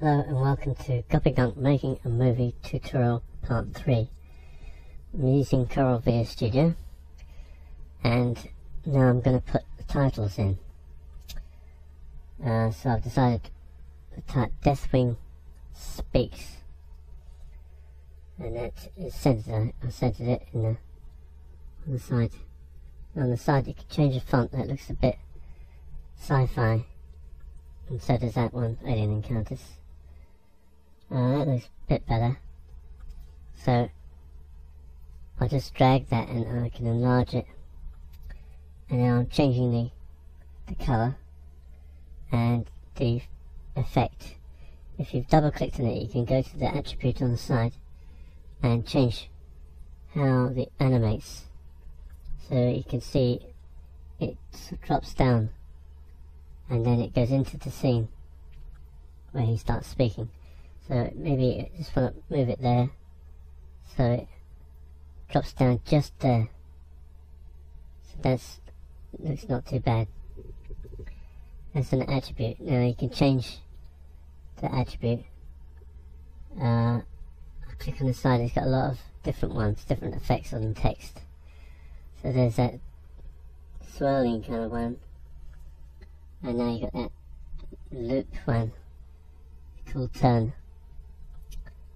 Hello and welcome to Gobbygonk Making a Movie Tutorial Part 3. I'm using Corel VideoStudio and now I'm going to put the titles in. So I've decided to type Deathwing Speaks, and that is centered. I centered it in on the side. On the side you can change the font. That looks a bit sci-fi, and so does that one, Alien Encounters. That looks a bit better. So I'll just drag that and I can enlarge it. And now I'm changing the colour and the effect. If you've double clicked on it, you can go to the attribute on the side and change how it animates. So you can see it drops down and then it goes into the scene where he starts speaking. So maybe I just want to move it there so it drops down just there. So that's looks not too bad. That's an attribute. Now you can change the attribute. I click on the side, it's got a lot of different ones, different effects on the text. So there's that swirling kind of one, and now you got that loop one called turn.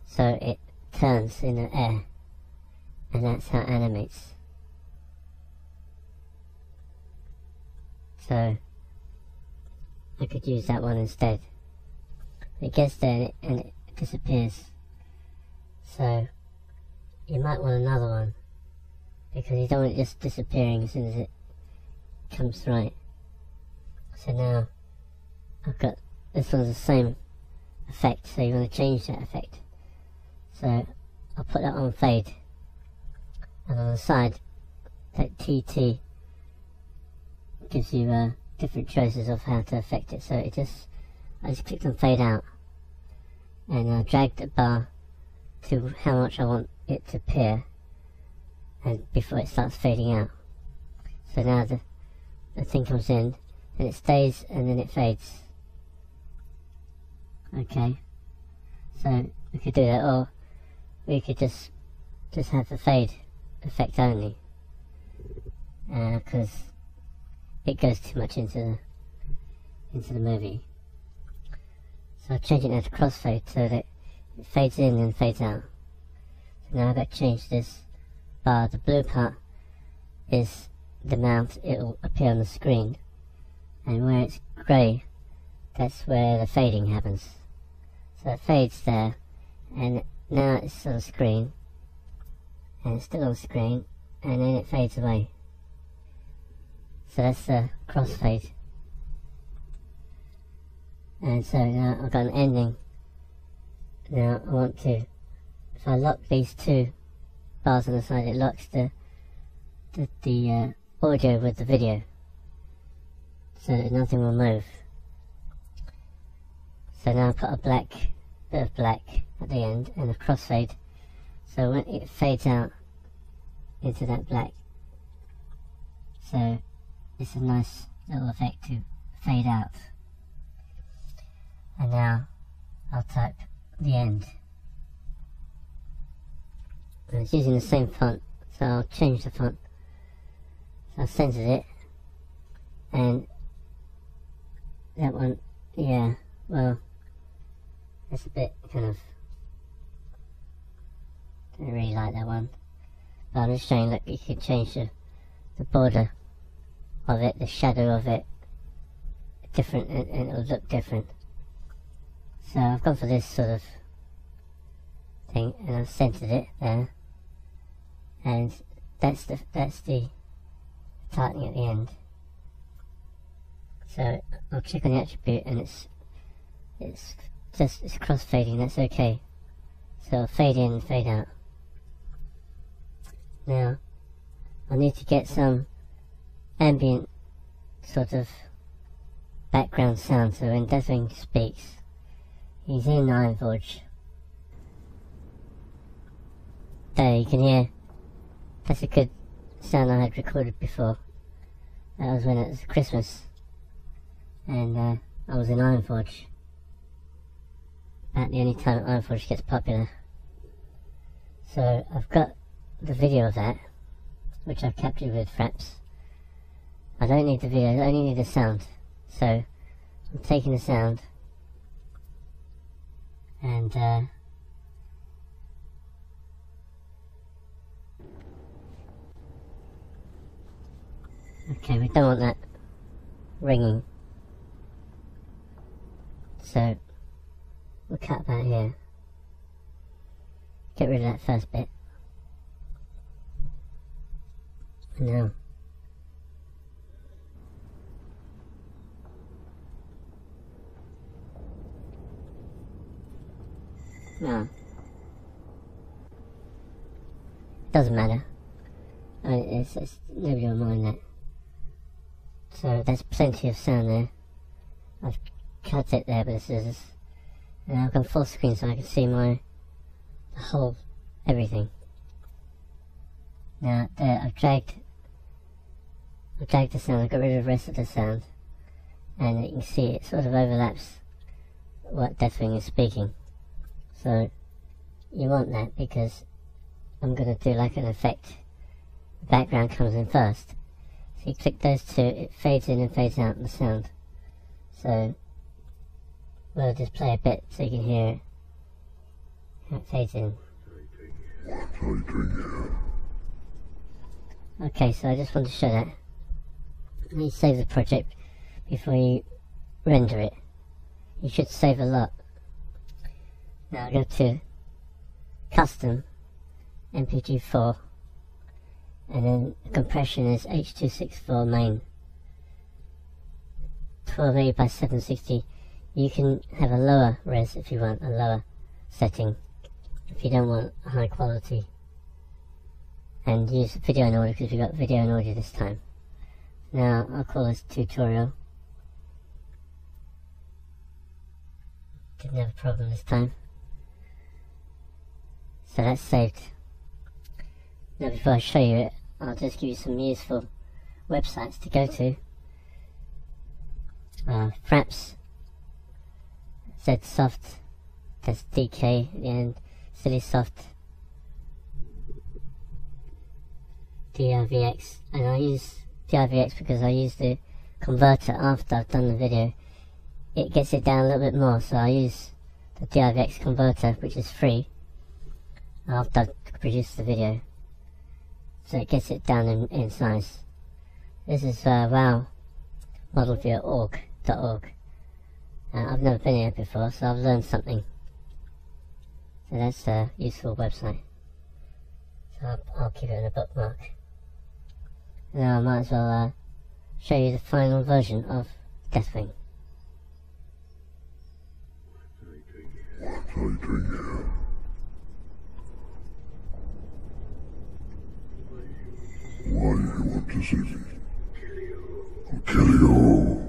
So it turns in the air, and that's how it animates. So I could use that one instead. It gets there and it disappears. So you might want another one, because you don't want it just disappearing as soon as it comes right. So now I've got this one's the same effect, so you want to change that effect. So I'll put that on fade, and on the side that TT gives you different choices of how to affect it. So I just clicked on fade out and I dragged the bar to how much I want it to appear, and before it starts fading out. So now the thing comes in and it stays and then it fades. Okay, so we could do that, or we could just have the fade effect only, because it goes too much into the movie. So I'll change it now to crossfade so that it fades in and fades out. So now I've got to change this bar. The blue part is the amount it will appear on the screen, and where it's grey, that's where the fading happens. So it fades there, and now it's on the screen, and it's still on the screen, and then it fades away. So that's the crossfade. And so now I've got an ending. Now I want to, if I lock these two bars on the side, it locks the audio with the video, so that nothing will move. So now I put a bit of black at the end and a crossfade, so when it fades out into that black, so it's a nice little effect to fade out. And now I'll type the end, and it's using the same font, so I'll change the font. So I've centered it, and that one, yeah, well, it's a bit kind of, I don't really like that one, but I'm just showing that you can change the border of it, the shadow of it, different, and it'll look different. So I've gone for this sort of thing, and I've centered it there, and that's the tightening at the end. So I'll click on the attribute, and it's crossfading. That's okay. So I'll fade in and fade out. Now I need to get some ambient sort of background sound, so when Deathwing speaks, he's in Ironforge. There, you can hear, that's a good sound I had recorded before. That was when it was Christmas, and I was in Ironforge. about the only time Ironforge gets popular. So I've got the video of that, which I've captured with Fraps. I don't need the video, I only need the sound. So I'm taking the sound and okay, we don't want that ringing, so we'll cut about here, get rid of that first bit. Now doesn't matter, it's nobody will mind that. So there's plenty of sound there. I've cut it there with the scissors, and I've gone full screen so I can see the whole everything. Now there, I've dragged the sound, I've got rid of the rest of the sound, and you can see it sort of overlaps what Deathwing is speaking. So you want that because I'm going to do like an effect. The background comes in first. So you click those two, it fades in and fades out the sound. So we'll just play a bit so you can hear it. How it fades in. Okay, so I just want to show that. You save the project before you render it. You should save a lot. Now go to Custom, MPG4, and then the compression is H.264 main, 1280 by 760. You can have a lower res if you want, a lower setting, if you don't want high quality. And use video and audio because we've got video and audio this time. Now I'll call this tutorial. Didn't have a problem this time. So that's saved. Now before I show you it, I'll just give you some useful websites to go to. Fraps, Zsoft, that's DK at the end, Sillysoft, DRVX, and I use DRVX because I use the converter after I've done the video. It gets it down a little bit more, so I use the DRVX converter, which is free, after I've produced the video. So it gets it down in size. This is WoW modelviewer.org. I've never been here before, so I've learned something. So that's a useful website. So I'll keep it in a bookmark. Now I might as well show you the final version of Deathwing. Why do you want to see me? I'll kill you.